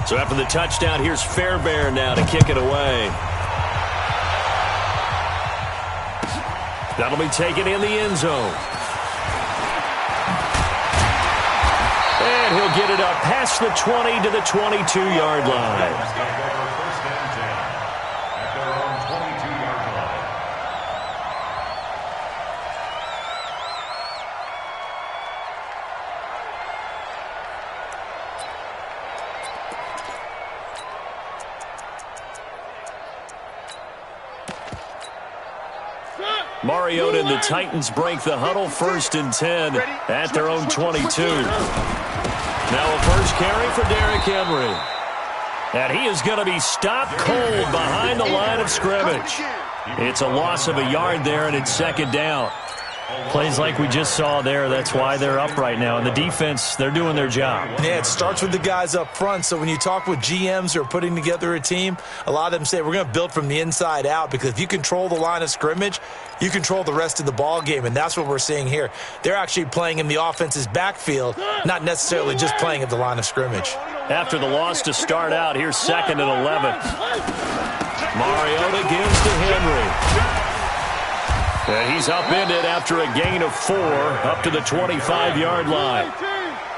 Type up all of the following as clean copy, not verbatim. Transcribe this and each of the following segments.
So after the touchdown, here's Fairbairn now to kick it away. That'll be taken in the end zone. And he'll get it up past the 20 to the 22-yard line. Mariota and the Titans break the huddle, 1st and 10 at their own 22. Now a first carry for Derrick Henry. And he is going to be stopped cold behind the line of scrimmage. It's a loss of a yard there, and it's 2nd down. Plays like we just saw there, that's why they're up right now. And the defense, they're doing their job. Yeah, it starts with the guys up front. So when you talk with GMs who are putting together a team, a lot of them say we're going to build from the inside out, because if you control the line of scrimmage, you control the rest of the ball game, and that's what we're seeing here. They're actually playing in the offense's backfield, not necessarily just playing at the line of scrimmage. After the loss to start out, here's 2nd and 11. Mariota gives to Henry. And he's upended after a gain of 4 up to the 25-yard line.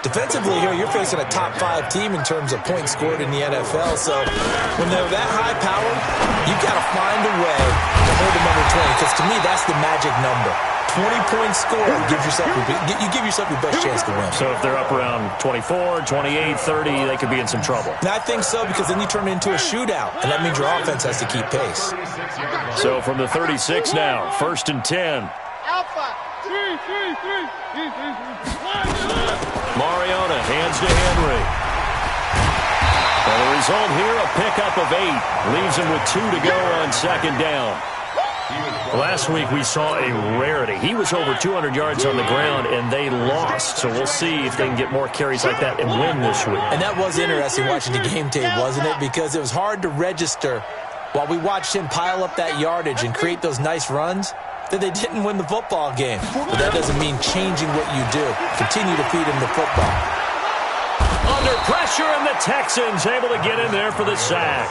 Defensively here, you're facing a top 5 team in terms of points scored in the NFL. So when they're that high powered, you've got to find a way to hold them under 20. Because to me, that's the magic number. 20 points scored, you give yourself your best chance to win. So if they're up around 24, 28, 30, they could be in some trouble. And I think so, because then you turn it into a shootout, and that means your offense has to keep pace. So from the 36 now, 1st and 10. Mariota hands to Henry. And the result here, a pickup of 8. Leaves him with 2 to go on 2nd down. Last week we saw a rarity. He was over 200 yards on the ground, and they lost. So we'll see if they can get more carries like that and win this week. And that was interesting watching the game tape, wasn't it? Because it was hard to register while we watched him pile up that yardage and create those nice runs that they didn't win the football game. But that doesn't mean changing what you do. Continue to feed him the football. Under pressure, and the Texans able to get in there for the sack.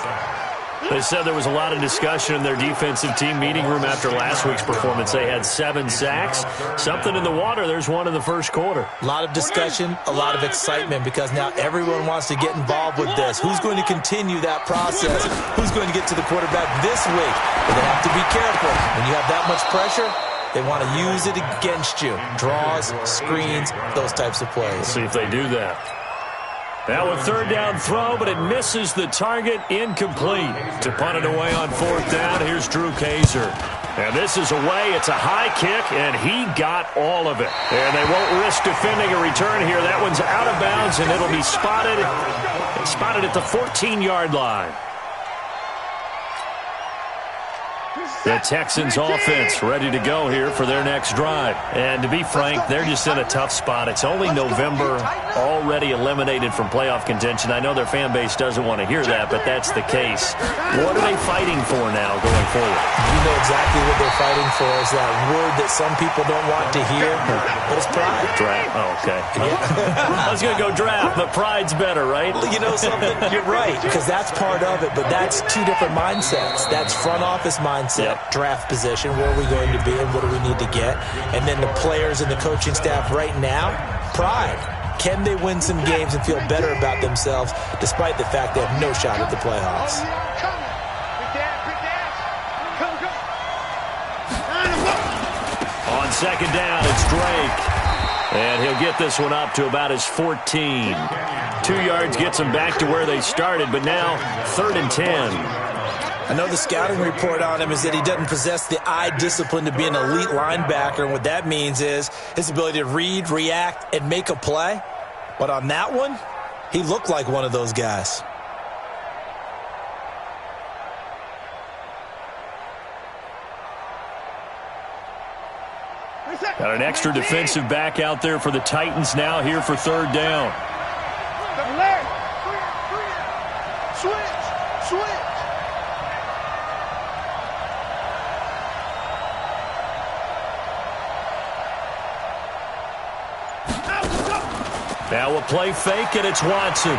They said there was a lot of discussion in their defensive team meeting room after last week's performance. They had 7 sacks. Something in the water. There's one in the first quarter. A lot of discussion, a lot of excitement, because now everyone wants to get involved with this. Who's going to continue that process? Who's going to get to the quarterback this week? But they have to be careful. When you have that much pressure, they want to use it against you. Draws, screens, those types of plays. Let's see if they do that. Now a 3rd down throw, but it misses the target, incomplete. To punt it away on 4th down, here's Drew Kaiser. And this is away. It's a high kick, and he got all of it. And they won't risk defending a return here. That one's out of bounds, and it'll be spotted at the 14-yard line. The Texans offense ready to go here for their next drive. And to be frank, they're just in a tough spot. It's only November, already eliminated from playoff contention. I know their fan base doesn't want to hear that, but that's the case. What are they fighting for now going forward? You know exactly what they're fighting for. Is that word that some people don't want to hear, but it's pride. Draft. Oh, okay. I was going to go draft, but pride's better, right? You know something? You're right, because that's part of it, but that's 2 different mindsets. That's front office mindset. Yep. Draft position, where are we going to be and what do we need to get? And then the players and the coaching staff right now, pride. Can they win some games and feel better about themselves despite the fact they have no shot at the playoffs? On 2nd down, it's Drake. And he'll get this one up to about his 14. 2 yards gets them back to where they started, but now 3rd and 10. I know the scouting report on him is that he doesn't possess the eye discipline to be an elite linebacker, and what that means is his ability to read, react, and make a play. But on that one, he looked like one of those guys. Got an extra defensive back out there for the Titans now here for 3rd down. Now a play fake, and it's Watson.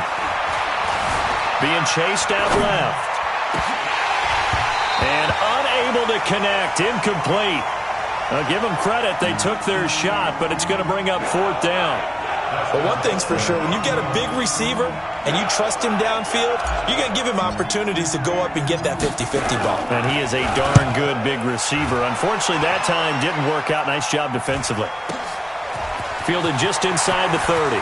being chased out left. And unable to connect, incomplete. Now, give them credit, they took their shot, but it's going to bring up fourth down. But one thing's for sure, when you get a big receiver and you trust him downfield, you're going to give him opportunities to go up and get that 50-50 ball. And he is a darn good big receiver. Unfortunately, that time didn't work out. Nice job defensively. Fielded just inside the 30.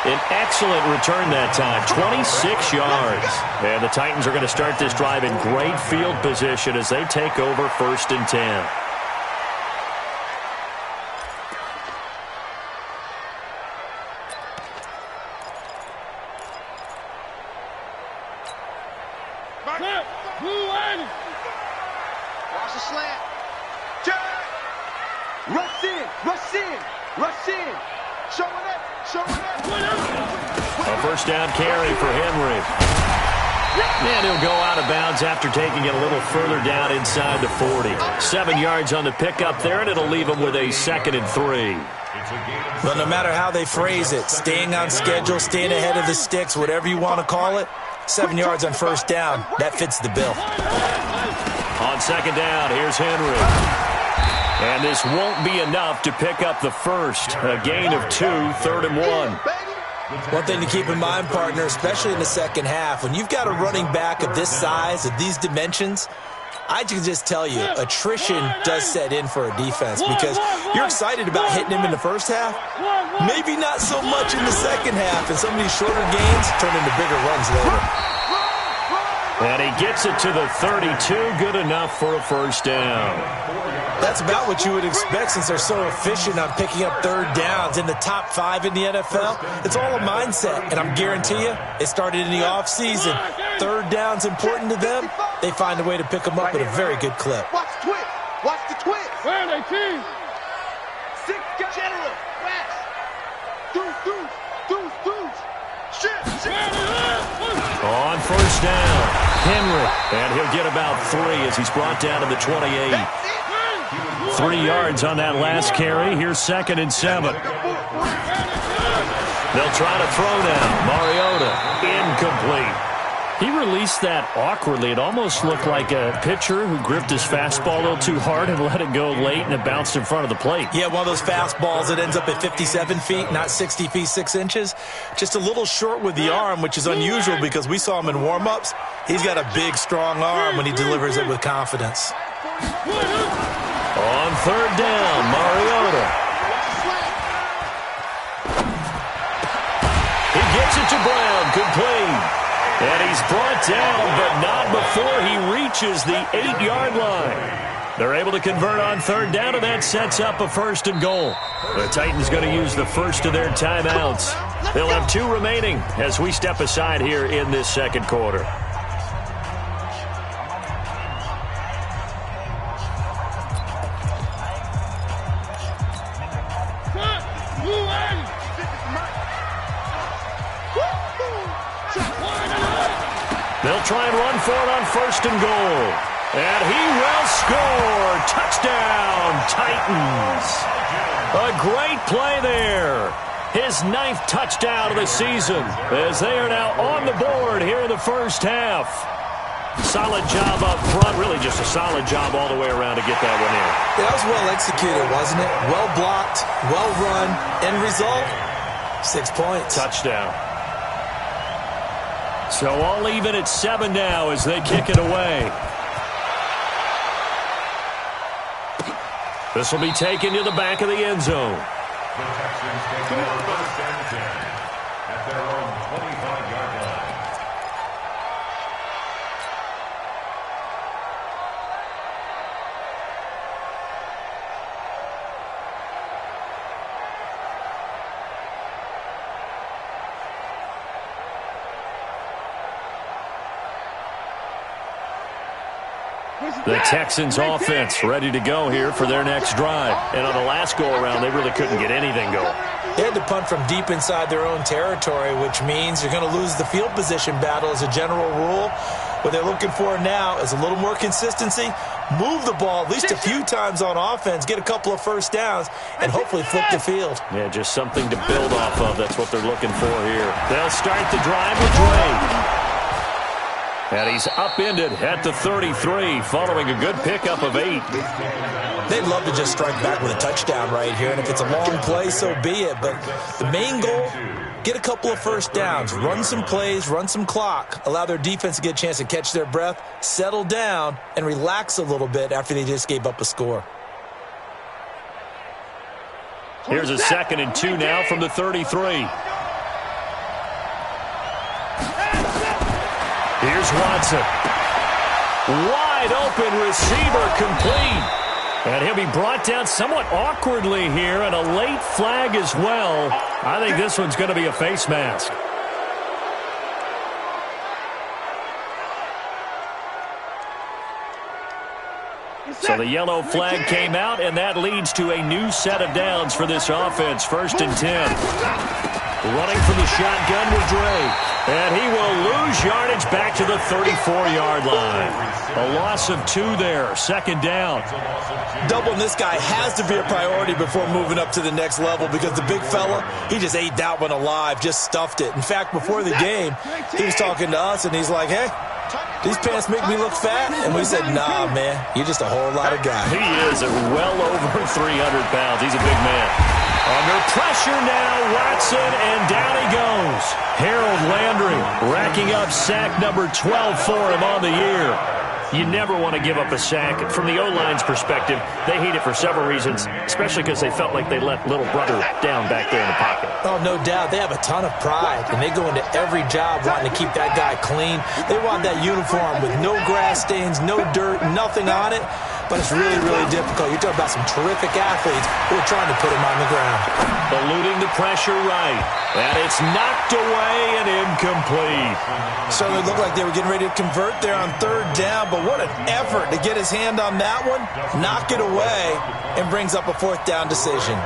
An excellent return that time, 26 yards. And the Titans are going to start this drive in great field position as they take over 1st and 10. Watch the slant. Rush in, rush in, rush in. Show it up, show it up. A first down carry for Henry. And he'll go out of bounds after taking it a little further down inside the 40. 7 yards on the pickup there, and it'll leave him with a 2nd and 3. But no matter how they phrase it, staying on schedule, staying ahead of the sticks, whatever you want to call it, 7 yards on first down, that fits the bill. On 2nd down, here's Henry. And this won't be enough to pick up the first. A gain of 2, 3rd and 1. One thing to keep in mind, partner, especially in the second half, when you've got a running back of this size, of these dimensions, I can just tell you, attrition does set in for a defense because you're excited about hitting him in the first half, maybe not so much in the second half, and some of these shorter gains turn into bigger runs later. And he gets it to the 32, good enough for a first down. That's about what you would expect since they're so efficient on picking up third downs in the top 5 in the NFL. It's all a mindset, and I'm guarantee you, it started in the offseason. Third down's important to them. They find a way to pick them up at a very good clip. Watch the twist. Watch the twist. Where are they, team? 6 general. Fast. Deuce. Shit. On first down, Henry. And he'll get about 3 as he's brought down to the 28. 3 yards on that last carry. Here's 2nd and 7. They'll try to throw now. Mariota, incomplete. He released that awkwardly. It almost looked like a pitcher who gripped his fastball a little too hard and let it go late, and it bounced in front of the plate. Yeah, one of those fastballs that ends up at 57 feet, not 60 feet, 6 inches. Just a little short with the arm, which is unusual because we saw him in warm-ups. He's got a big, strong arm when he delivers it with confidence. On third down, Mariota. He gets it to Brown, complete. And he's brought down, but not before he reaches the 8-yard line. They're able to convert on third down, and that sets up a 1st and goal. The Titans going to use the first of their timeouts. They'll have 2 remaining as we step aside here in this second quarter. They'll try and run for it on 1st and goal. And he will score. Touchdown, Titans. A great play there. His 9th touchdown of the season as they are now on the board here in the first half. Solid job up front. Really just a solid job all the way around to get that one in. That was well executed, wasn't it? Well blocked, well run. End result, 6 points. Touchdown. So all even at 7 now as they kick it away. This will be taken to the back of the end zone. The Texans take it over 1st and 10 at their own 25-yard line. The Texans offense ready to go here for their next drive. And on the last go-around, they really couldn't get anything going. They had to punt from deep inside their own territory, which means you're going to lose the field position battle as a general rule. What they're looking for now is a little more consistency, move the ball at least a few times on offense, get a couple of first downs, and hopefully flip the field. Yeah, just something to build off of. That's what they're looking for here. They'll start the drive with Drake. And he's upended at the 33, following a good pickup of 8. They'd love to just strike back with a touchdown right here, and if it's a long play, so be it. But the main goal, get a couple of first downs, run some plays, run some clock, allow their defense to get a chance to catch their breath, settle down, and relax a little bit after they just gave up a score. Here's a 2nd and 2 now from the 33. Here's Watson. Wide open receiver, complete. And he'll be brought down somewhat awkwardly here, and a late flag as well. I think this one's going to be a face mask. So the yellow flag came out, and that leads to a new set of downs for this offense. 1st and 10. Running from the shotgun with Drake. And he will lose yardage back to the 34-yard line. A loss of 2 there. 2nd down. Doubling this guy has to be a priority before moving up to the next level because the big fella, he just ate that one alive, just stuffed it. In fact, before the game, he was talking to us, and he's like, hey, these pants make me look fat. And we said, nah, man, you're just a whole lot of guy. He is well over 300 pounds. He's a big man. Under pressure now, Watson, and down he goes. Harold Landry racking up sack number 12 for him on the year. You never want to give up a sack. From the O-line's perspective, they hate it for several reasons, especially because they felt like they let little brother down back there in the pocket. Oh, no doubt. They have a ton of pride, and they go into every job wanting to keep that guy clean. They want that uniform with no grass stains, no dirt, nothing on it. But it's really, really difficult. You're talking about some terrific athletes who are trying to put him on the ground. Eluding the pressure right. And it's knocked away and incomplete. Certainly looked like they were getting ready to convert there on 3rd down, but what an effort to get his hand on that one, knock it away, and brings up a 4th down decision.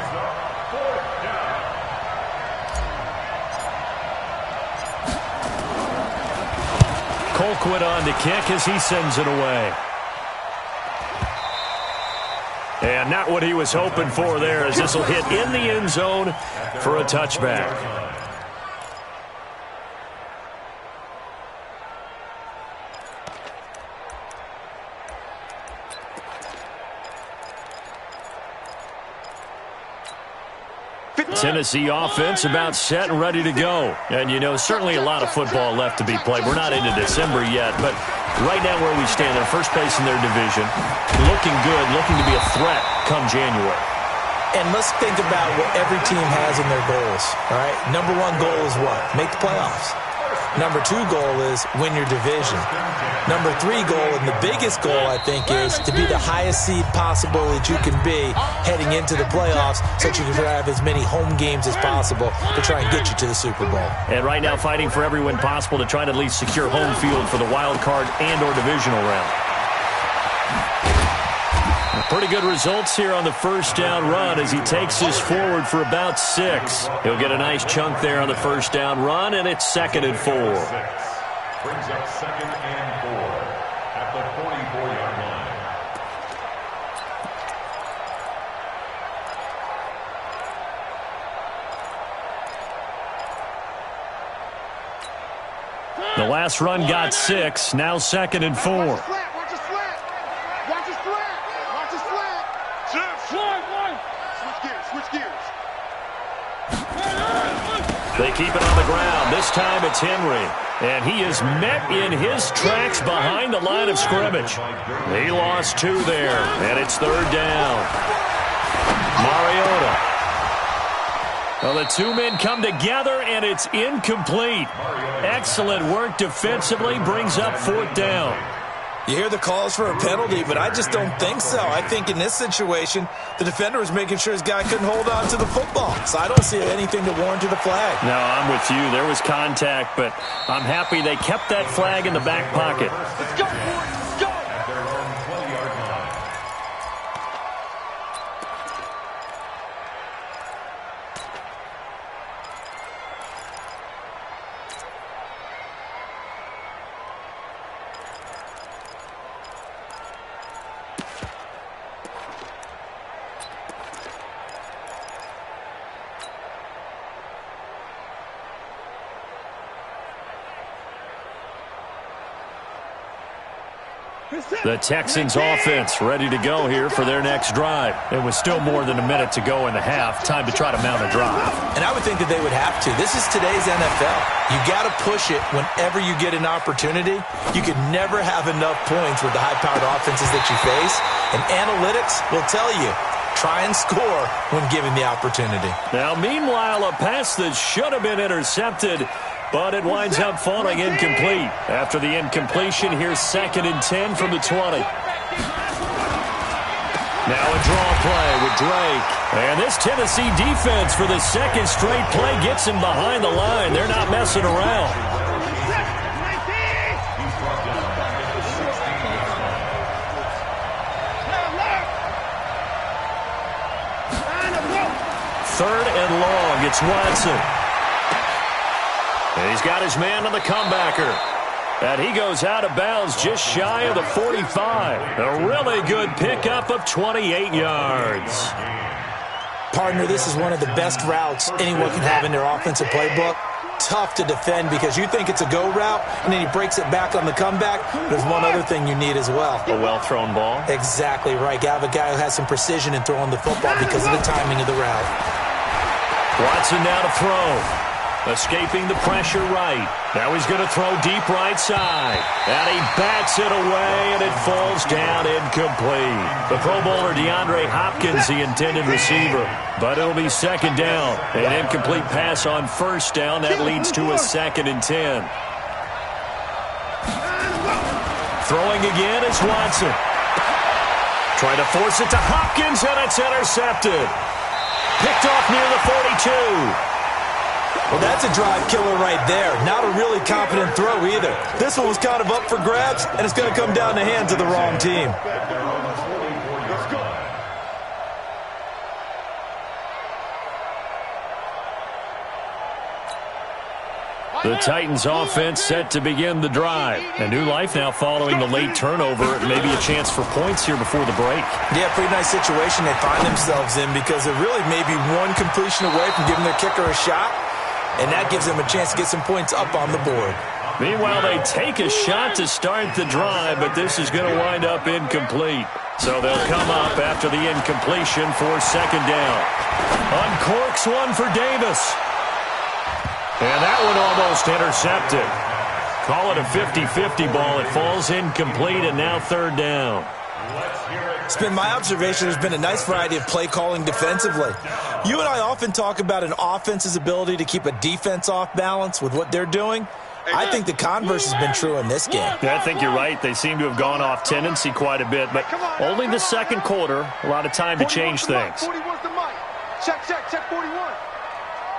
Colquitt on to kick as he sends it away. And not what he was hoping for there, as this will hit in the end zone for a touchback. Tennessee offense about set and ready to go. And, you know, certainly a lot of football left to be played. We're not into December yet, but right now where we stand, they're first place in their division. Looking good, looking to be a threat come January. And let's think about what every team has in their goals, all right? Number 1 goal is what? Make the playoffs. Number 2 goal is win your division. Number 3 goal, and the biggest goal, I think, is to be the highest seed possible that you can be heading into the playoffs so that you can have as many home games as possible to try and get you to the Super Bowl. And right now fighting for every win possible to try to at least secure home field for the wild card and or divisional round. Pretty good results here on the 1st down run as he takes this forward for about 6. He'll get a nice chunk there on the 1st down run, and it's 2nd and 4. Brings up 2nd and 4 at the 44-yard line. The last run got 6, now 2nd and 4. They keep it on the ground. This time it's Henry. And he is met in his tracks behind the line of scrimmage. He lost 2 there. And it's 3rd down. Mariota. Well, the 2 men come together, and it's incomplete. Excellent work defensively. Brings up 4th down. You hear the calls for a penalty, but I just don't think so. I think in this situation, the defender was making sure his guy couldn't hold on to the football. So I don't see anything to warrant a flag. No, I'm with you. There was contact, but I'm happy they kept that flag in the back pocket. Let's go, boys. Let's go. at their own 20-yard line. The Texans offense ready to go here for their next drive. It was still more than a minute to go in the half. Time to try to mount a drive. And I would think that they would have to. This is today's NFL. You got to push it whenever you get an opportunity. You can never have enough points with the high-powered offenses that you face. And analytics will tell you, try and score when given the opportunity. Now, meanwhile, a pass that should have been intercepted, but it winds up falling incomplete. After the incompletion, here's 2nd and 10 from the 20. Now a draw play with Drake. And this Tennessee defense for the second straight play gets him behind the line. They're not messing around. Third and long. It's Watson. And he's got his man on the comebacker. And he goes out of bounds just shy of the 45. A really good pickup of 28 yards. Partner, this is one of the best routes anyone can have in their offensive playbook. Tough to defend because you think it's a go route, and then he breaks it back on the comeback. There's one other thing you need as well. A well-thrown ball. Exactly right. You have a guy who has some precision in throwing the football because of the timing of the route. Watson now to throw. Escaping the pressure right. Now he's going to throw deep right side. And he bats it away, and it falls down incomplete. The Pro Bowler DeAndre Hopkins, the intended receiver. But it'll be 2nd down. An incomplete pass on 1st down. That leads to a 2nd and 10. Throwing again is Watson. Trying to force it to Hopkins, and it's intercepted. Picked off near the 42. Well, that's a drive killer right there. Not a really confident throw either. This one was kind of up for grabs, and it's going to come down the hands of the wrong team. The Titans offense set to begin the drive. A new life now following the late turnover. Maybe a chance for points here before the break. Yeah, pretty nice situation they find themselves in because they're really maybe one completion away from giving their kicker a shot, and that gives them a chance to get some points up on the board. Meanwhile, they take a shot to start the drive, but this is going to wind up incomplete. So they'll come up after the incompletion for 2nd down. Uncorks one for Davis. And that one almost intercepted. Call it a 50-50 ball. It falls incomplete, and now 3rd down. It's been my observation there's been a nice variety of play calling defensively. You and I often talk about an offense's ability to keep a defense off balance with what they're doing. I think the converse has been true in this game. Yeah, I think you're right. They seem to have gone off tendency quite a bit, but only the 2nd quarter. A lot of time to change things. 41's the mic. Check 41.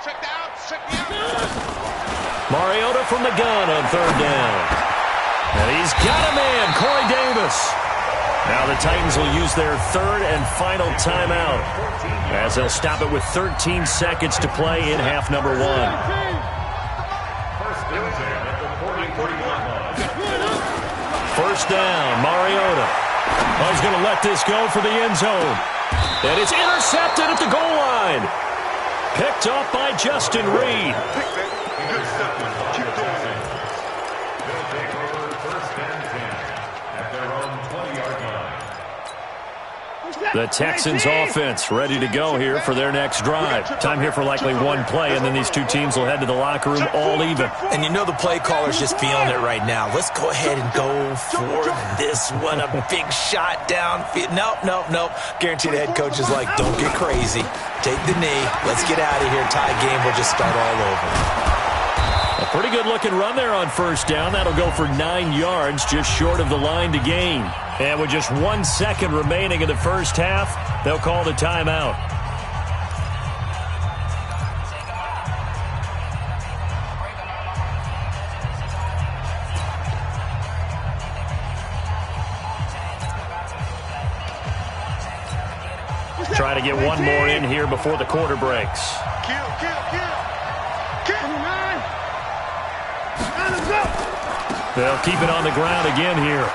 Check the out, check the out. Mariota from the gun on 3rd down. And he's got a man, Corey Davis. Now the Titans will use their 3rd and final timeout as they'll stop it with 13 seconds to play in half number 1. First down, Mariota. Oh, he's going to let this go for the end zone. And it's intercepted at the goal line. Picked off by Justin Reed. The Texans offense ready to go here for their next drive. Time here for likely one play, and then these two teams will head to the locker room all even. And you know the play caller's just feeling it right now. Let's go ahead and go for this one. A big shot downfield. Nope. Guarantee the head coach is like, don't get crazy. Take the knee. Let's get out of here. Tie game will just start all over. A pretty good-looking run there on 1st down. That'll go for 9 yards, just short of the line to gain. And with just 1 second remaining in the first half, they'll call the timeout. Try to get one more in here before the quarter breaks. Kill. They'll keep it on the ground again here.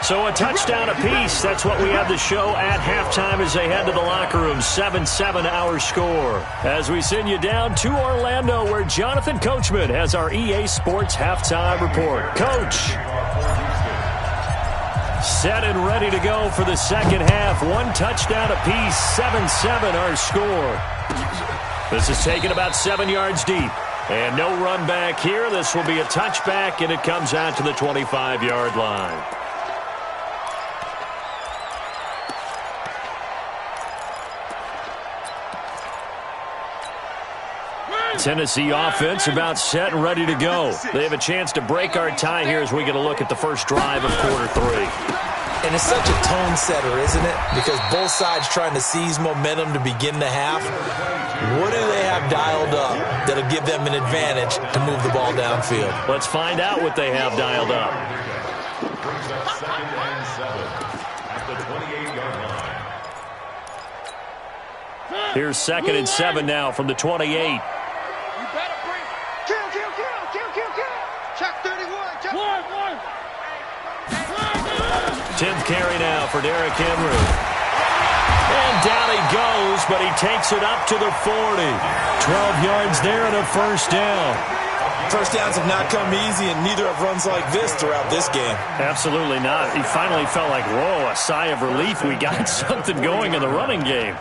So a touchdown apiece. That's what we have to show at halftime as they head to the locker room. 7-7 our score. As we send you down to Orlando, where Jonathan Coachman has our EA Sports halftime report. Coach. Set and ready to go for the second half. One touchdown apiece. 7-7 our score. This is taken about 7 yards deep. And no run back here. This will be a touchback, and it comes out to the 25-yard line. Tennessee offense about set and ready to go. They have a chance to break our tie here as we get a look at the first drive of quarter 3. And it's such a tone setter, isn't it? Because both sides trying to seize momentum to begin the half. What do they have dialed up that'll give them an advantage to move the ball downfield? Let's find out what they have dialed up. Brings up 2nd and 7 at the 28-yard line. Here's 2nd and 7 now from the 28. Check 31. Check 1. 10th carry now for Derrick Henry. And down he goes, but he takes it up to the 40. 12 yards there and a first down. First downs have not come easy, and neither have runs like this throughout this game. Absolutely not. He finally felt like, whoa, a sigh of relief. We got something going in the running game.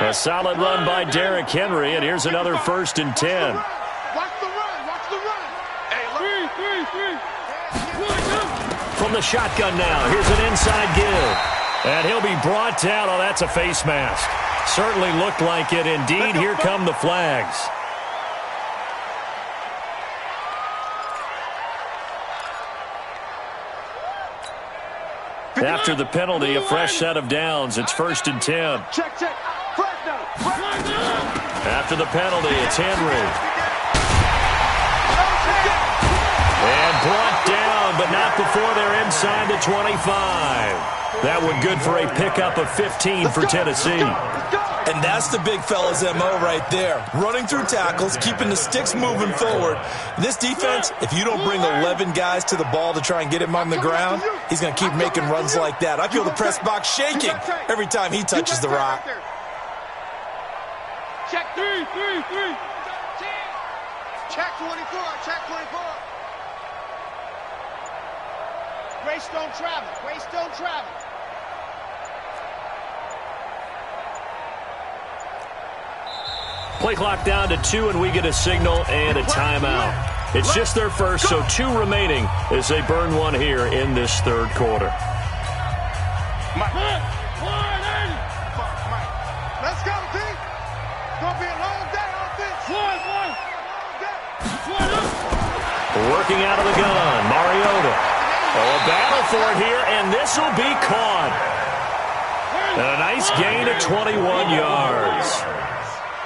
A solid run by Derrick Henry, and here's another 1st and 10. Watch the run. Watch the run. Hey, look. 3. From the shotgun now, here's an inside give. And he'll be brought down. Oh, that's a face mask. Certainly looked like it. Indeed, here come the flags. After the penalty, a fresh set of downs. It's 1st and 10. Check. Flag down. After the penalty, it's Henry. And brought down, but not before they're inside the 25. That one good for a pickup of 15 for Tennessee. And that's the big fella's MO right there. Running through tackles, keeping the sticks moving forward. This defense, if you don't bring 11 guys to the ball to try and get him on the ground, he's going to keep making runs like that. I feel the press box shaking every time he touches the rock. Check 3. Check 24. Check 24. Grace don't travel. Grace don't travel. Play clock down to 2, and we get a signal and a timeout. It's just their first, so 2 remaining as they burn one here in this third quarter. Let's go, D. It's going to be a long day on this. Working out of the gun, Mariota. Oh, a battle for it here, and this will be caught. And a nice gain of 21 yards.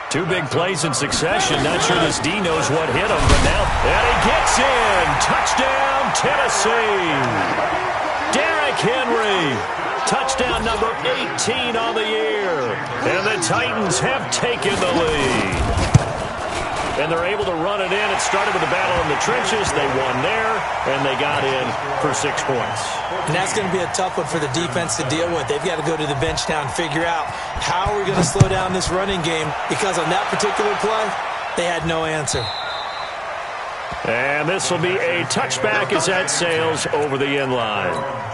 2 big plays in succession. Not sure this D knows what hit him, but now, and he gets in. Touchdown, Tennessee. Derrick Henry. Touchdown number 18 on the year. And the Titans have taken the lead. And they're able to run it in. It started with a battle in the trenches. They won there, and they got in for 6 points. And that's going to be a tough one for the defense to deal with. They've got to go to the bench now and figure out how are we going to slow down this running game, because on that particular play, they had no answer. And this will be a touchback as that sails over the end line.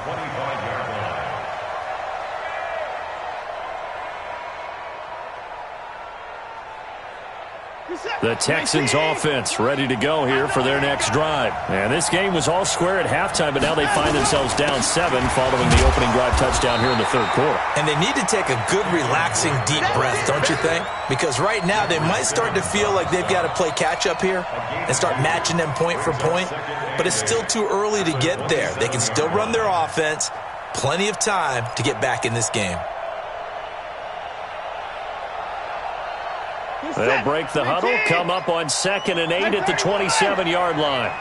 The Texans offense ready to go here for their next drive. And this game was all square at halftime, but now they find themselves down 7 following the opening drive touchdown here in the third quarter. And they need to take a good, relaxing, deep breath, don't you think? Because right now they might start to feel like they've got to play catch-up here and start matching them point for point. But it's still too early to get there. They can still run their offense. Plenty of time to get back in this game. They'll break the huddle, come up on 2nd and 8 at the 27-yard line.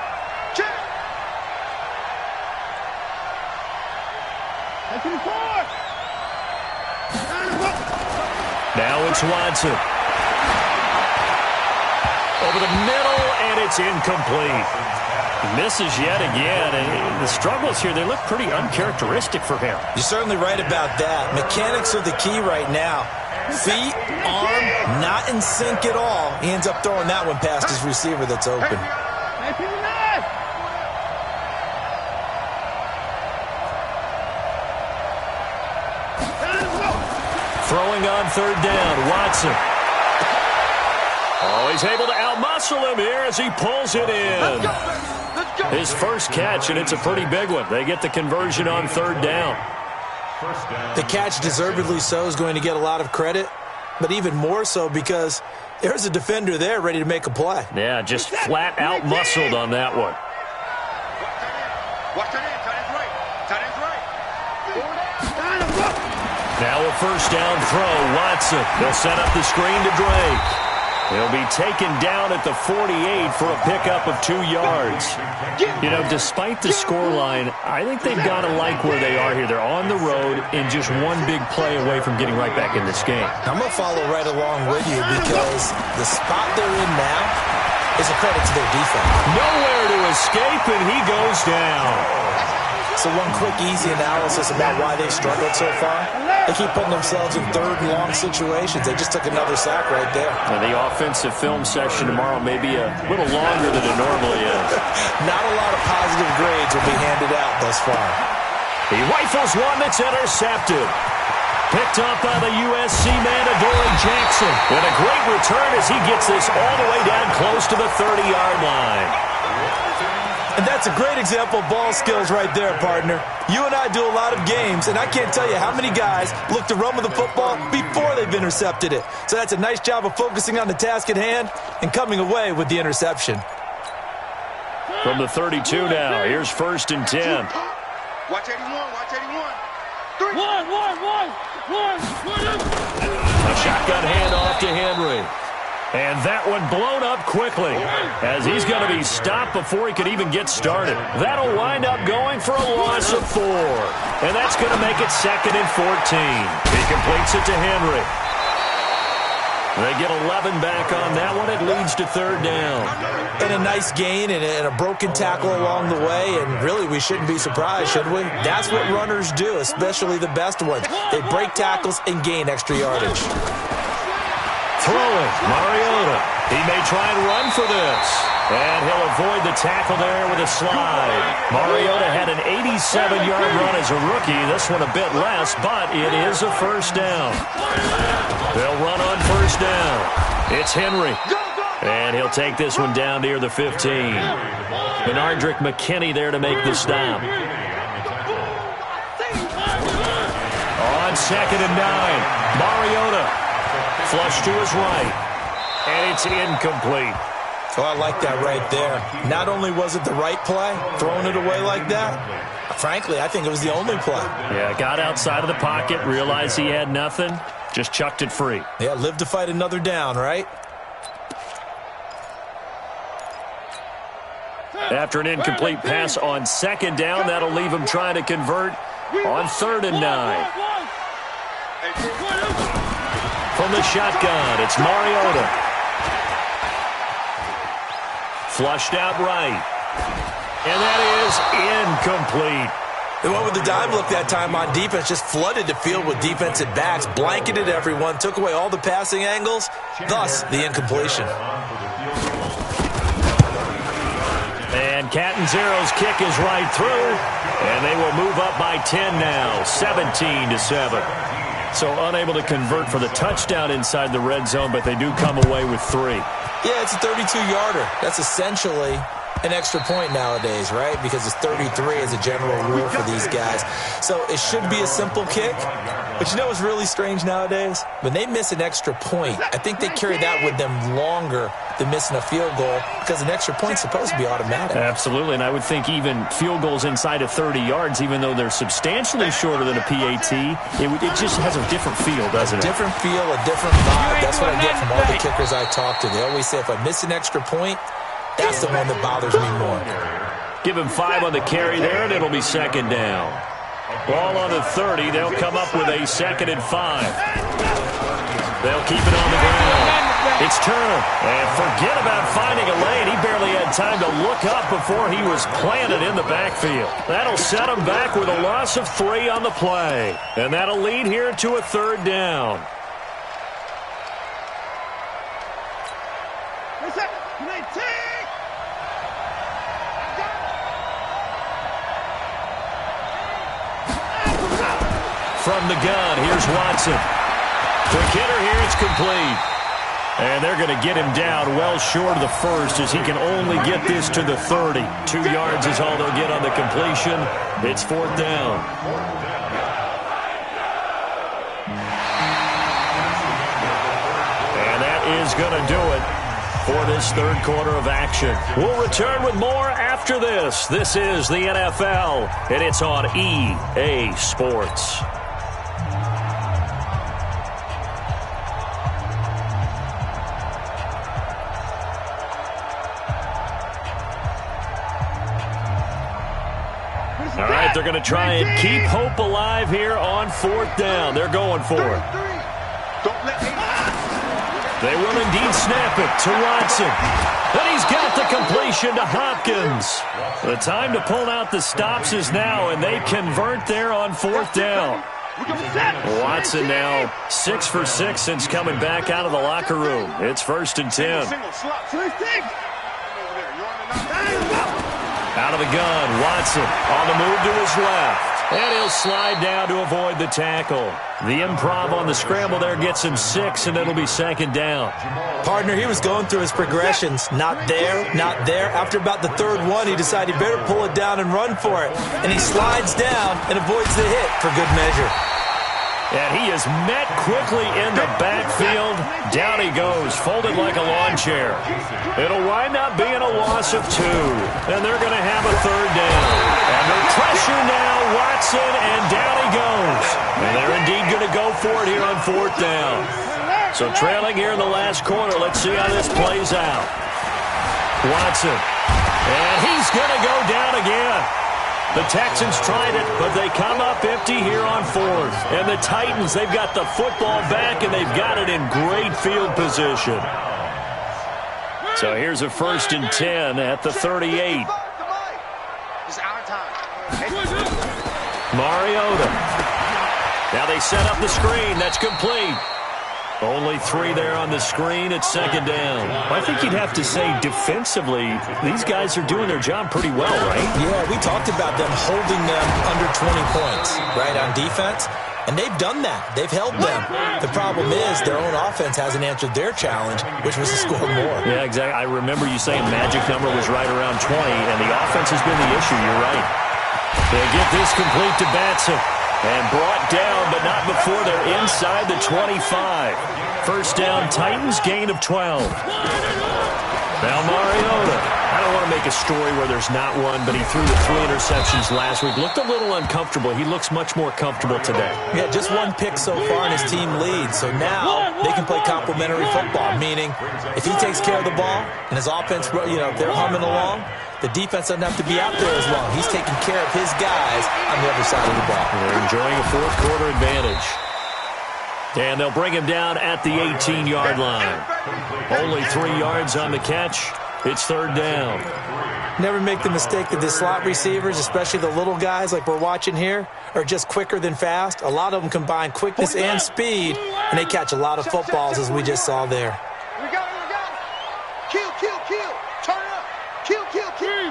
Now it's Watson. Over the middle, and it's incomplete. Misses yet again, and the struggles here, they look pretty uncharacteristic for him. You're certainly right about that. Mechanics are the key right now. Feet, arm, not in sync at all. He ends up throwing that one past his receiver that's open. Throwing on third down, Watson. Oh, he's able to outmuscle him here as he pulls it in. His first catch, and it's a pretty big one. They get the conversion on third down. The catch, deservedly so, is going to get a lot of credit, but even more so because there's a defender there ready to make a play. Yeah, just flat out muscled on that one. Now a first down throw, Watson. They'll set up the screen to Drake. He'll be taken down at the 48 for a pickup of 2 yards. You know, despite the scoreline, I think they've got to like where they are here. They're on the road and just one big play away from getting right back in this game. I'm going to follow right along with you because the spot they're in now is a credit to their defense. Nowhere to escape, and he goes down. So one quick, easy analysis about why they've struggled so far. They keep putting themselves in third and long situations. They just took another sack right there. And the offensive film session tomorrow may be a little longer than it normally is. Not a lot of positive grades will be handed out thus far. He rifles one that's intercepted. Picked up by the USC man, Adoree Jackson. And a great return as he gets this all the way down close to the 30-yard line. And that's a great example of ball skills right there, partner. You and I do a lot of games, and I can't tell you how many guys look to run with the football before they've intercepted it. So that's a nice job of focusing on the task at hand and coming away with the interception. From the 32 now, here's 1st and 10. Watch 81, watch 81. A shotgun handoff to Henry. And that one blown up quickly as he's going to be stopped before he could even get started. That'll wind up going for a loss of 4. And that's going to make it 2nd and 14. He completes it to Henry. They get 11 back on that one. It leads to 3rd down. And a nice gain and a broken tackle along the way. And really, we shouldn't be surprised, should we? That's what runners do, especially the best ones. They break tackles and gain extra yardage. Throwing, Mariota. He may try and run for this. And he'll avoid the tackle there with a slide. Mariota had an 87-yard run as a rookie. This one a bit less, but it is a 1st down. They'll run on 1st down. It's Henry. And he'll take this one down near the 15. Benardrick McKinney there to make the stop. On 2nd and 9, Mariota. Flush to his right, and it's incomplete. Oh, I like that right there. Not only was it the right play, throwing it away like that, frankly, I think it was the only play. Yeah, got outside of the pocket, realized he had nothing, just chucked it free. Yeah, live to fight another down, right? After an incomplete pass on 2nd down, that'll leave him trying to convert on 3rd and 9. From the shotgun, it's Mariota. Flushed out right. And that is incomplete. They went with the dime look that time on defense, just flooded the field with defensive backs, blanketed everyone, took away all the passing angles, thus the incompletion. And Catanzero's kick is right through, and they will move up by 10 now, 17-7. So unable to convert for the touchdown inside the red zone, but they do come away with 3. Yeah, it's a 32-yarder. That's essentially an extra point nowadays, right? Because it's 33 as a general rule for these guys. So it should be a simple kick. But you know what's really strange nowadays? When they miss an extra point, I think they carry that with them longer than missing a field goal because an extra point's supposed to be automatic. Absolutely, and I would think even field goals inside of 30 yards, even though they're substantially shorter than a PAT, it just has a different feel, doesn't it? Different feel, a different vibe. That's what I get from all the kickers I talk to. They always say if I miss an extra point, that's the one that bothers me more. Give him 5 on the carry there, and it'll be 2nd down. Ball on the 30. They'll come up with a 2nd and 5. They'll keep it on the ground. It's Turner. And forget about finding a lane. He barely had time to look up before he was planted in the backfield. That'll set him back with a loss of 3 on the play. And that'll lead here to a 3rd down. From the gun, here's Watson. Quick hitter here, it's complete. And they're going to get him down well short of the first as he can only get this to the 30. 2 yards is all they'll get on the completion. It's 4th down. And that is going to do it for this 3rd quarter of action. We'll return with more after this. This is the NFL, and it's on EA Sports. All right, they're going to try and keep hope alive here on 4th down. They're going for it. They will indeed snap it to Watson. And he's got the completion to Hopkins. The time to pull out the stops is now, and they convert there on 4th down. Watson now 6 for 6 since coming back out of the locker room. It's 1st and 10. Out of the gun, Watson on the move to his left. And he'll slide down to avoid the tackle. The improv on the scramble there gets him 6, and it'll be 2nd down. Partner, he was going through his progressions. Not there, not there. After about the 3rd one, he decided he better pull it down and run for it. And he slides down and avoids the hit for good measure. And he is met quickly in the backfield. Down he goes, folded like a lawn chair. It'll wind up being a loss of 2. And they're going to have a 3rd down. And the pressure now, Watson, and down he goes. And they're indeed going to go for it here on 4th down. So trailing here in the last quarter, let's see how this plays out. Watson. And he's going to go down again. The Texans tried it, but they come up empty here on 4th. And the Titans, they've got the football back, and they've got it in great field position. So here's a 1st and 10 at the 38. Mariota. Now they set up the screen. That's complete. Only 3 there on the screen at 2nd down. I think you'd have to say defensively, these guys are doing their job pretty well, right? Yeah, we talked about them holding them under 20 points, right, on defense. And they've done that. They've held them. The problem is their own offense hasn't answered their challenge, which was to score more. Yeah, exactly. I remember you saying magic number was right around 20, and the offense has been the issue. You're right. They get this complete to Batson. And brought down, but not before they're inside the 25. 1st down, Titans, gain of 12. Now Mariota. I don't want to make a story where there's not one, but he threw the 3 interceptions last week. Looked a little uncomfortable. He looks much more comfortable today. Yeah, just 1 pick so far, and his team leads. So now they can play complementary football, meaning if he takes care of the ball and his offense, if they're humming along, the defense doesn't have to be out there as long. He's taking care of his guys on the other side of the ball. They're enjoying a 4th quarter advantage. And they'll bring him down at the 18-yard line. Only 3 yards on the catch. It's 3rd down. Never make the mistake that the slot receivers, especially the little guys like we're watching here, are just quicker than fast. A lot of them combine quickness and speed, and they catch a lot of footballs, as we just saw there. We got it. Kill. Turn it up. Kill. Three.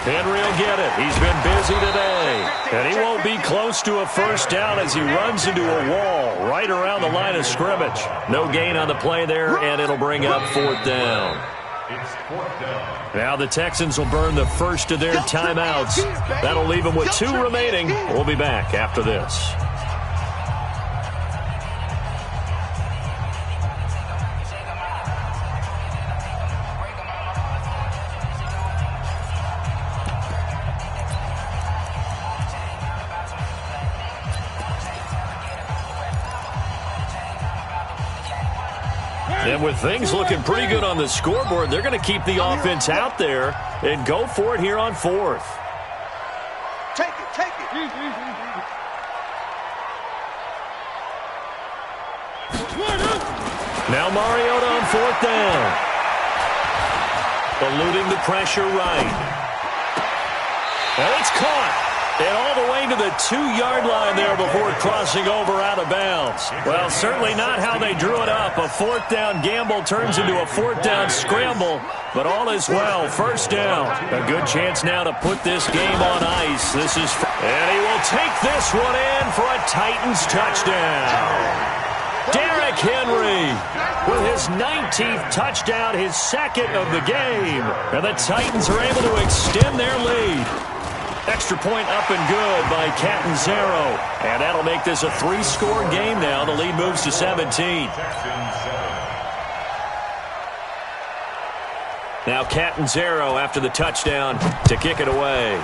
Henry will get it. He's been busy today. And he won't be close to a 1st down as he runs into a wall right around the line of scrimmage. No gain on the play there, and it'll bring up 4th down. Now the Texans will burn the first of their timeouts. That'll leave them with 2 remaining. We'll be back after this. And with things looking pretty good on the scoreboard, they're going to keep the offense out there and go for it here on 4th. Take it. Now Mariota on fourth down. Eluding the pressure right. And it's caught. And all the way to the 2-yard line there before crossing over out of bounds. Well, certainly not how they drew it up. A fourth down gamble turns into a fourth down scramble. But all is well. First down. A good chance now to put this game on ice. And he will take this one in for a Titans touchdown. Derrick Henry with his 19th touchdown, his second of the game. And the Titans are able to extend their lead. Extra point up and good by Catanzaro. And that'll make this a 3-score game now. The lead moves to 17. Now Catanzaro after the touchdown to kick it away.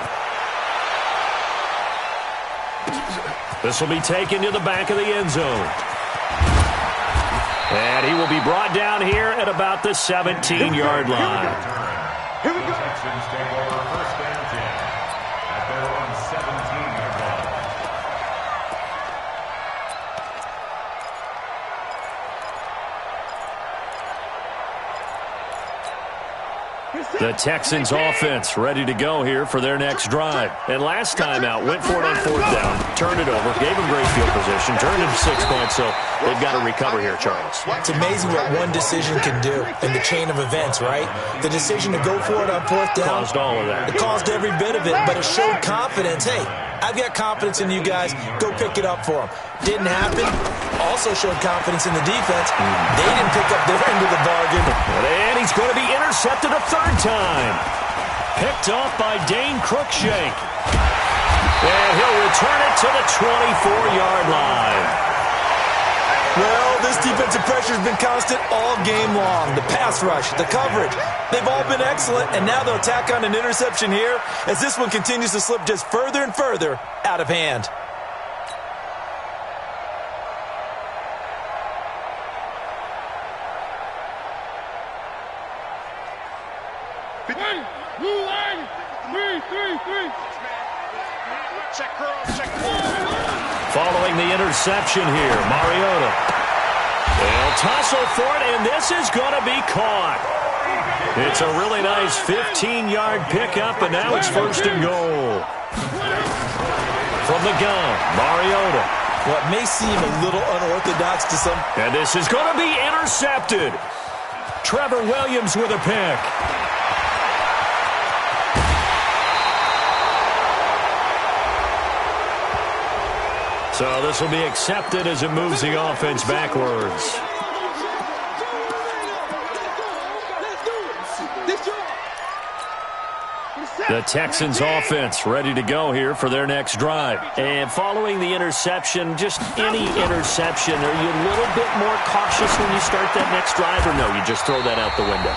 This will be taken to the back of the end zone. And he will be brought down here at about the 17-yard line. Here we go. Texans take over first and 10 at their own 17-yard line. The Texans offense ready to go here for their next drive. And last time out, went for it on fourth down, turned it over, gave them great field position, turned it to 6 points, so they've got to recover here, Charles. It's amazing what one decision can do in the chain of events, right? The decision to go for it on fourth down. Caused all of that. It caused every bit of it, but it showed confidence. Hey, I've got confidence in you guys. Go pick it up for them. Didn't happen. Also showed confidence in the defense. They didn't pick up their end of the bargain. And he's going to be intercepted a third time. Picked off by Dane Cruikshank. And he'll return it to the 24-yard line. Well, this defensive pressure has been constant all game long. The pass rush, the coverage, they've all been excellent, and now they'll tack on an interception here as this one continues to slip just further and further out of hand. Following the interception here, Mariota. They'll tussle for it, and this is going to be caught. It's a really nice 15-yard pickup, and now it's first and goal. From the gun, Mariota. What may seem a little unorthodox to some. And this is going to be intercepted. Trevor Williams with a pick. So this will be accepted as it moves the offense backwards. The Texans offense ready to go here for their next drive. And following the interception, just any interception, are you a little bit more cautious when you start that next drive, or no, you just throw that out the window?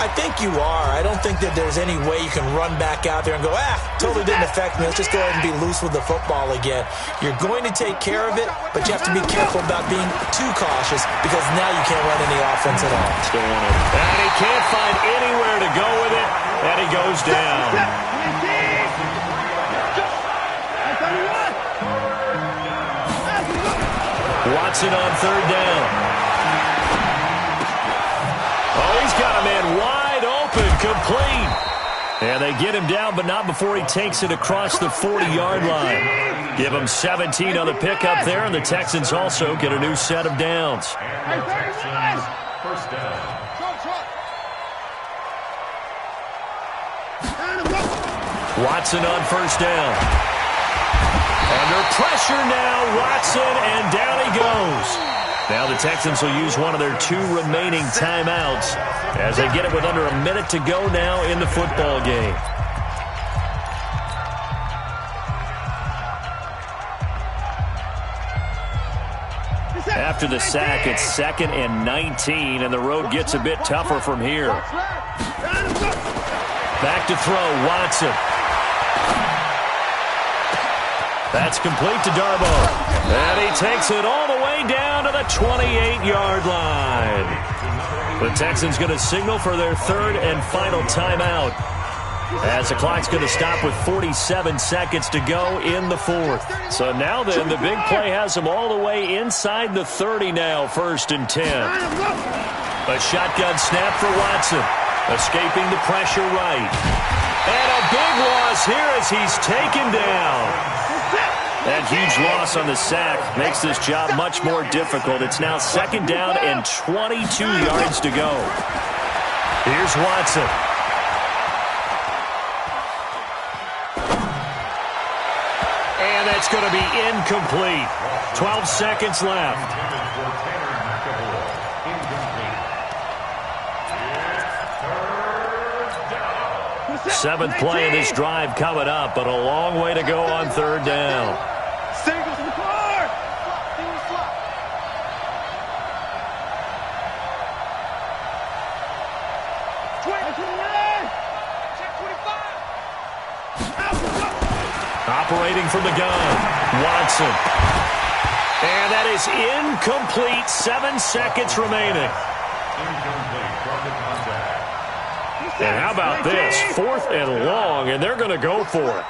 I think you are. I don't think that there's any way you can run back out there and go, totally didn't affect me. Let's just go ahead and be loose with the football again. You're going to take care of it, but you have to be careful about being too cautious because now you can't run any offense at all. And he can't find anywhere to go with it, and he goes down. Watson on third down. Oh, he's got a man wide open, complete. And they get him down, but not before he takes it across the 40-yard line. Give him 17 on the pickup there, and the Texans also get a new set of downs. And the Texans, first down. Watson on first down. Under pressure now, Watson, and down he goes. Now the Texans will use one of their 2 remaining timeouts as they get it with under a minute to go now in the football game. After the sack, it's 2nd and 19, and the road gets a bit tougher from here. Back to throw, Watson. That's complete to Darboh. And he takes it all the way down to the 28-yard line. The Texans going to signal for their 3rd and final timeout. as the clock's going to stop with 47 seconds to go in the fourth. So now then, the big play has them all the way inside the 30 now, 1st and 10. A shotgun snap for Watson, escaping the pressure right. And a big loss here as he's taken down. That huge loss on the sack makes this job much more difficult. It's now 2nd down and 22 yards to go. Here's Watson. And that's going to be incomplete. 12 seconds left. 7th play of this drive coming up, but a long way to go on 3rd down. Singles in the car! Operating from the gun, Watson. And that is incomplete. 7 seconds remaining. And how about this? 4th and long, and they're going to go for it.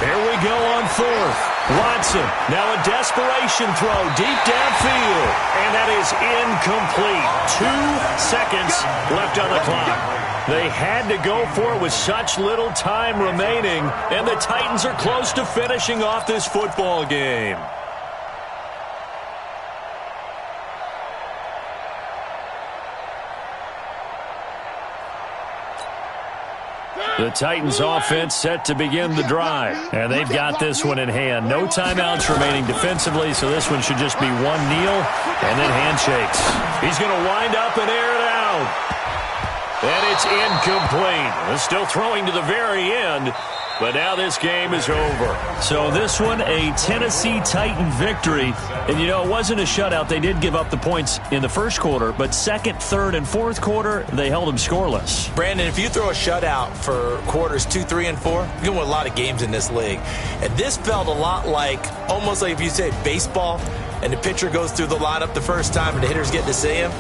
There we go on 4th. Watson, now a desperation throw deep downfield. And that is incomplete. 2 seconds left on the clock. They had to go for it with such little time remaining, and the Titans are close to finishing off this football game. The Titans offense set to begin the drive, and they've got this one in hand. No timeouts remaining defensively, so this one should just be one kneel and then handshakes. He's going to wind up and air it out. And it's incomplete. They're still throwing to the very end, but now this game is over. So this one, a Tennessee Titan victory. And, you know, it wasn't a shutout. They did give up the points in the first quarter, but 2nd, 3rd, and 4th quarter, they held them scoreless. Brandon, if you throw a shutout for quarters 2, 3, and 4, you're going to win a lot of games in this league. And this felt a lot like, almost like if you say baseball, and the pitcher goes through the lineup the first time and the hitters get to see him.